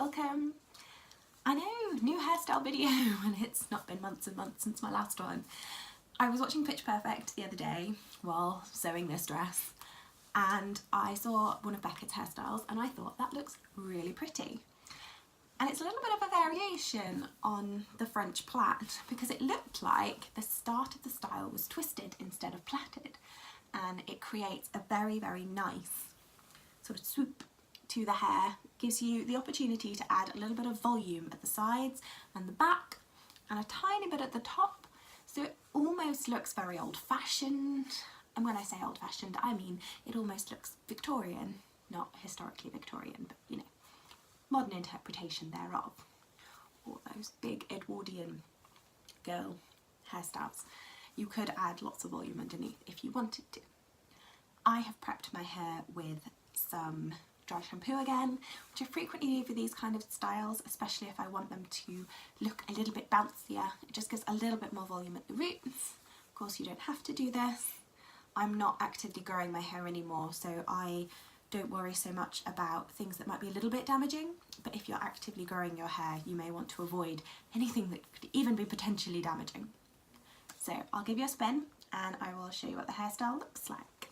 welcome. I know, new hairstyle video and it's not been months and months since my last one. I was watching Pitch Perfect the other day while sewing this dress and I saw one of Becca's hairstyles and I thought that looks really pretty. And it's a little bit of a variation on the French plait because it looked like the start of the style was twisted instead of plaited, and it creates a very, very nice sort of swoop to the hair. Gives you the opportunity to add a little bit of volume at the sides and the back and a tiny bit at the top, so it almost looks very old-fashioned. And when I say old-fashioned, I mean it almost looks Victorian, not historically Victorian, but you know, modern interpretation thereof. Or those big Edwardian girl hairstyles. You could add lots of volume underneath if you wanted to. I have prepped my hair with some dry shampoo again, which I frequently do for these kind of styles, especially if I want them to look a little bit bouncier. It just gives a little bit more volume at the roots. Of course, you don't have to do this. I'm not actively growing my hair anymore, so I don't worry so much about things that might be a little bit damaging, but if you're actively growing your hair, you may want to avoid anything that could even be potentially damaging. So I'll give you a spin and I will show you what the hairstyle looks like.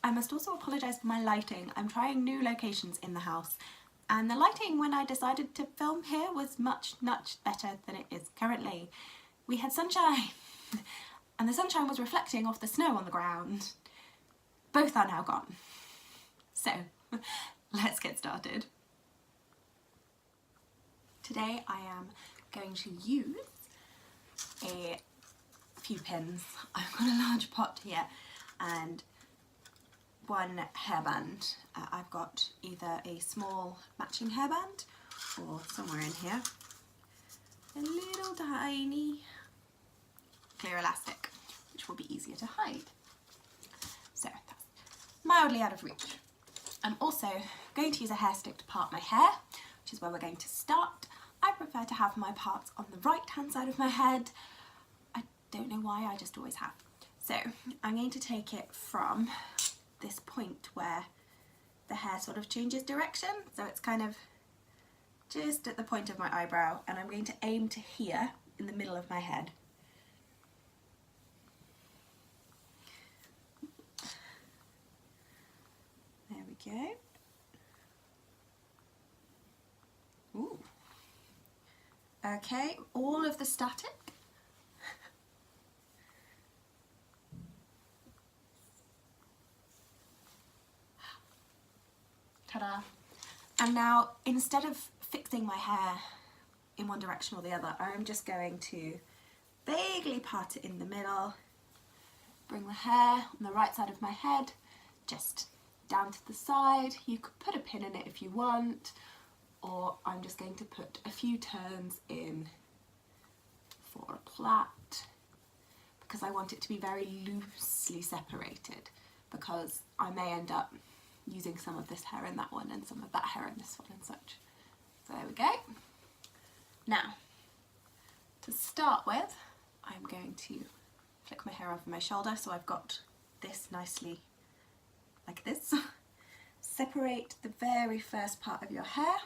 I must also apologise for my lighting. I'm trying new locations in the house and the lighting when I decided to film here was much better than it is currently. We had sunshine and the sunshine was reflecting off the snow on the ground. Both are now gone. So let's get started. Today I am going to use a few pins. I've got a large pot here and one hairband. I've got either a small matching hairband or somewhere in here a little tiny clear elastic, which will be easier to hide. So that's mildly out of reach. I'm also going to use a hair stick to part my hair, which is where we're going to start. I prefer to have my parts on the right hand side of my head. I don't know why, I just always have. So I'm going to take it from this point where the hair sort of changes direction, so it's kind of just at the point of my eyebrow, and I'm going to aim to here in the middle of my head. There we go. Ooh. Okay, all of the static. Ta-da. And now, instead of fixing my hair in one direction or the other, I'm just going to vaguely part it in the middle, bring the hair on the right side of my head just down to the side. You could put a pin in it if you want, or I'm just going to put a few turns in for a plait because I want it to be very loosely separated, because I may end up using some of this hair in that one and some of that hair in this one and such. So there we go. Now, to start with, I'm going to flick my hair over my shoulder so I've got this nicely like this. Separate the very first part of your hair.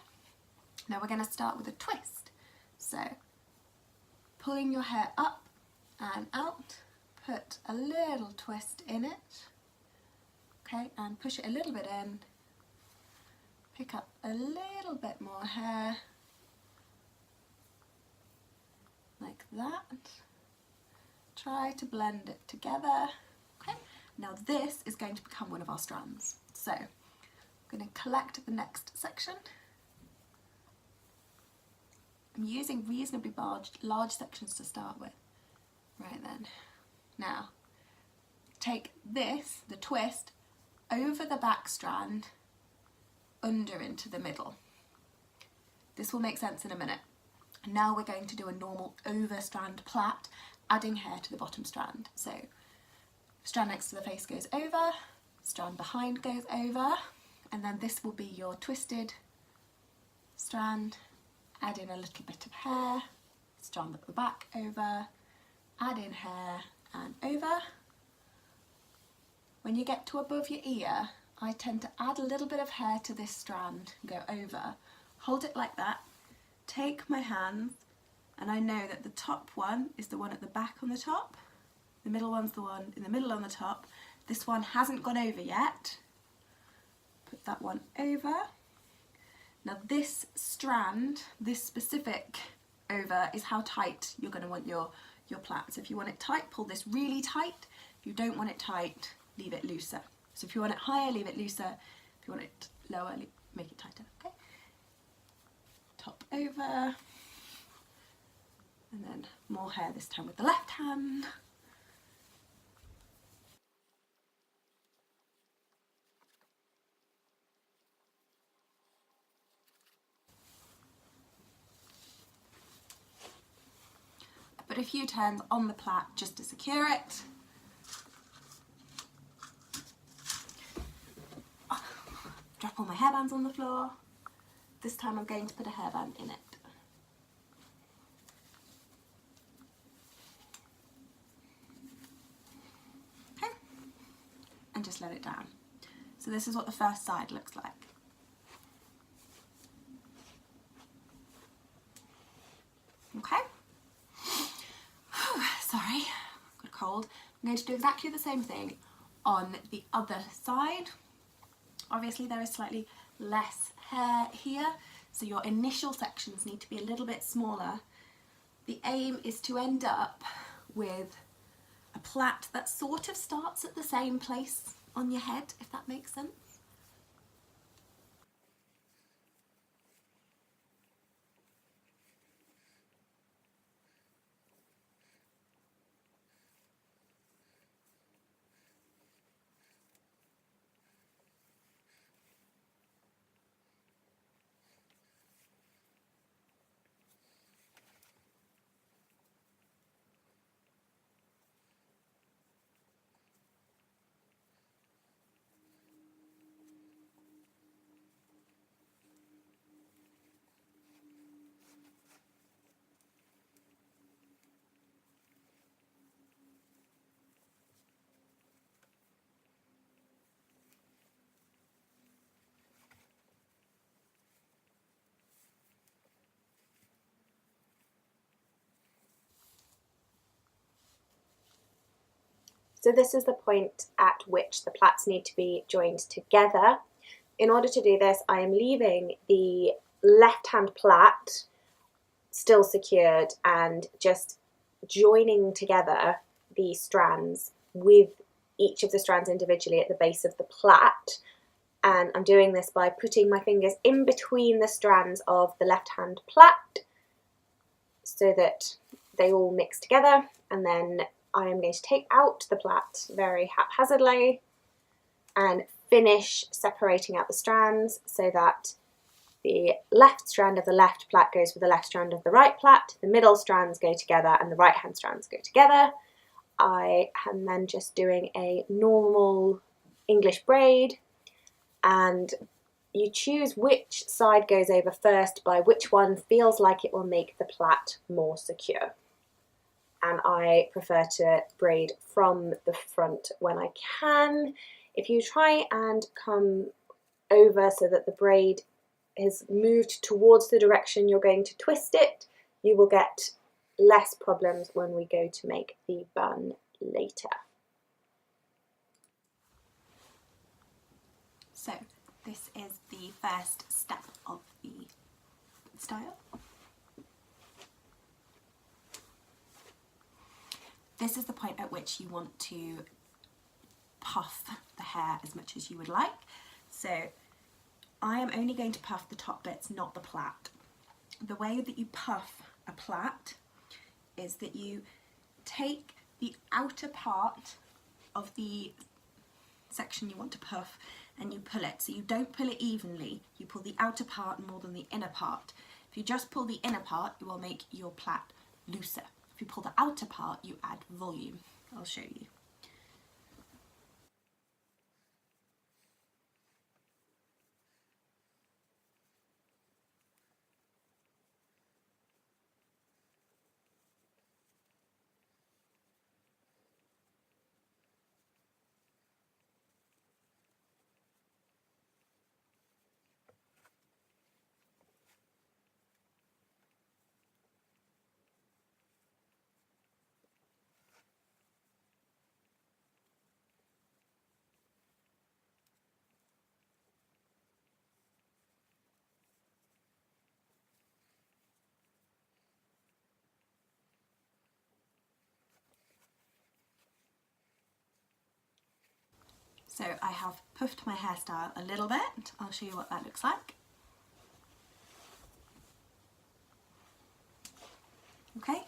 Now we're going to start with a twist. So pulling your hair up and out, put a little twist in it. Okay, and push it a little bit in, pick up a little bit more hair, like that. Try to blend it together. Okay, now this is going to become one of our strands. So I'm going to collect the next section. I'm using reasonably large sections to start with. Right then, now take this, the twist, over the back strand, under into the middle. This will make sense in a minute. Now we're going to do a normal over strand plait, adding hair to the bottom strand. So strand next to the face goes over, strand behind goes over, and then this will be your twisted strand. Add in a little bit of hair, strand at the back over, add in hair and over. When you get to above your ear, I tend to add a little bit of hair to this strand, go over, hold it like that, take my hands, and I know that the top one is the one at the back on the top, the middle one's the one in the middle on the top, this one hasn't gone over yet, put that one over. Now this strand, this specific over, is how tight you're going to want your plait. So if you want it tight, pull this really tight. If you don't want it tight, leave it looser. So if you want it higher, leave it looser. If you want it lower, make it tighter, okay? Top over. And then more hair this time with the left hand. Put a few turns on the plait just to secure it. Drop all my hairbands on the floor. This time I'm going to put a hairband in it. Okay, and just let it down. So this is what the first side looks like. Okay. Sorry, got a cold. I'm going to do exactly the same thing on the other side. Obviously there is slightly less hair here, so your initial sections need to be a little bit smaller. The aim is to end up with a plait that sort of starts at the same place on your head, if that makes sense. So this is the point at which the plaits need to be joined together. In order to do this, I am leaving the left-hand plait still secured and just joining together the strands with each of the strands individually at the base of the plait. And I'm doing this by putting my fingers in between the strands of the left-hand plait so that they all mix together, and then I am going to take out the plait very haphazardly and finish separating out the strands so that the left strand of the left plait goes with the left strand of the right plait, the middle strands go together and the right hand strands go together. I am then just doing a normal English braid, and you choose which side goes over first by which one feels like it will make the plait more secure. And I prefer to braid from the front when I can. If you try and come over so that the braid is moved towards the direction you're going to twist it, you will get less problems when we go to make the bun later. So this is the first step of the style. This is the point at which you want to puff the hair as much as you would like. So I am only going to puff the top bits, not the plait. The way that you puff a plait is that you take the outer part of the section you want to puff and you pull it. So you don't pull it evenly, you pull the outer part more than the inner part. If you just pull the inner part, it will make your plait looser. If you pull the outer part, you add volume. I'll show you. So I have puffed my hairstyle a little bit. I'll show you what that looks like. Okay,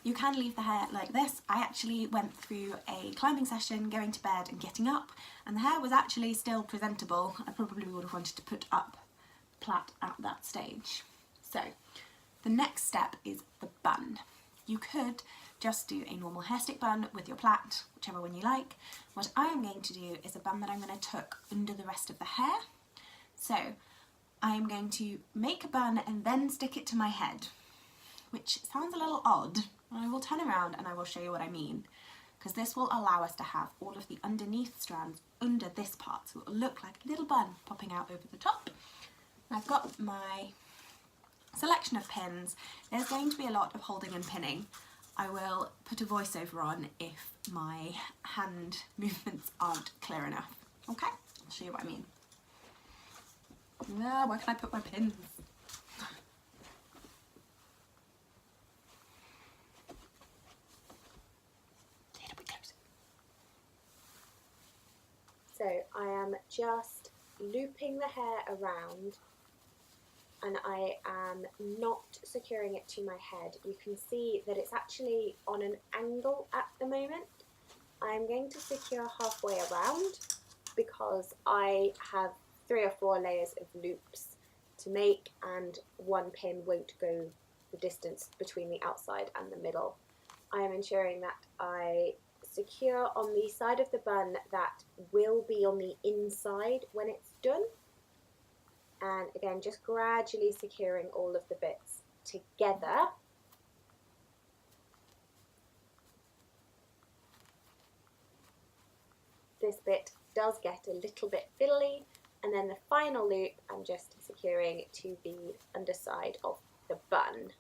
you can leave the hair like this. I actually went through a climbing session, going to bed and getting up, and the hair was actually still presentable. I probably would have wanted to put up plait at that stage. So the next step is the bun. You could just do a normal hair stick bun with your plait, whichever one you like. What I am going to do is a bun that I'm going to tuck under the rest of the hair. So I am going to make a bun and then stick it to my head, which sounds a little odd. I will turn around and I will show you what I mean, because this will allow us to have all of the underneath strands under this part, so it will look like a little bun popping out over the top. And I've got my selection of pins. There's going to be a lot of holding and pinning. I will put a voiceover on if my hand movements aren't clear enough. Okay, I'll show you what I mean. Where can I put my pins? So I am just looping the hair around, and I am not securing it to my head. You can see that it's actually on an angle at the moment. I'm going to secure halfway around because I have 3 or 4 layers of loops to make, and one pin won't go the distance between the outside and the middle. I am ensuring that I secure on the side of the bun that will be on the inside when it's done, and again just gradually securing all of the bits together. This bit does get a little bit fiddly, and then the final loop I'm just securing to the underside of the bun.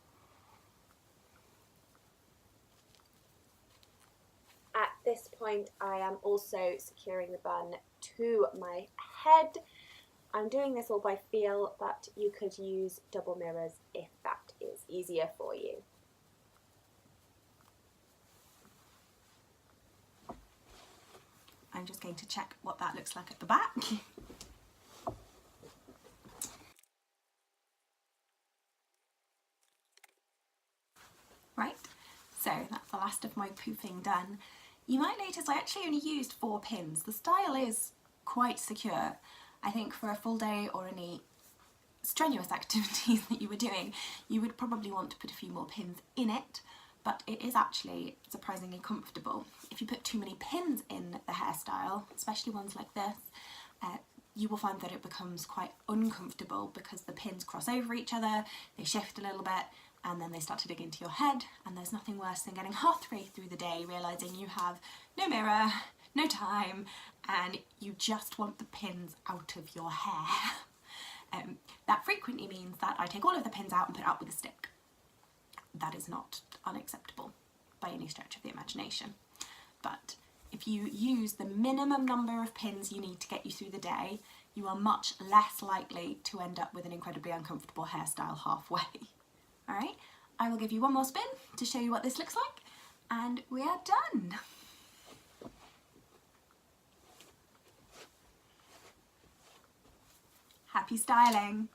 At this point I am also securing the bun to my head. I'm doing this all by feel, but you could use double mirrors if that is easier for you. I'm just going to check what that looks like at the back. Right, so that's the last of my poofing done. You might notice I actually only used 4 pins. The style is quite secure. I think for a full day or any strenuous activities that you were doing, you would probably want to put a few more pins in it, but it is actually surprisingly comfortable. If you put too many pins in the hairstyle, especially ones like this, you will find that it becomes quite uncomfortable because the pins cross over each other, they shift a little bit, and then they start to dig into your head, and there's nothing worse than getting halfway through the day realising you have no mirror, no time, and you just want the pins out of your hair. That frequently means that I take all of the pins out and put it up with a stick. That is not unacceptable by any stretch of the imagination. But if you use the minimum number of pins you need to get you through the day, you are much less likely to end up with an incredibly uncomfortable hairstyle halfway. Alright, I will give you one more spin to show you what this looks like, and we are done. Happy styling!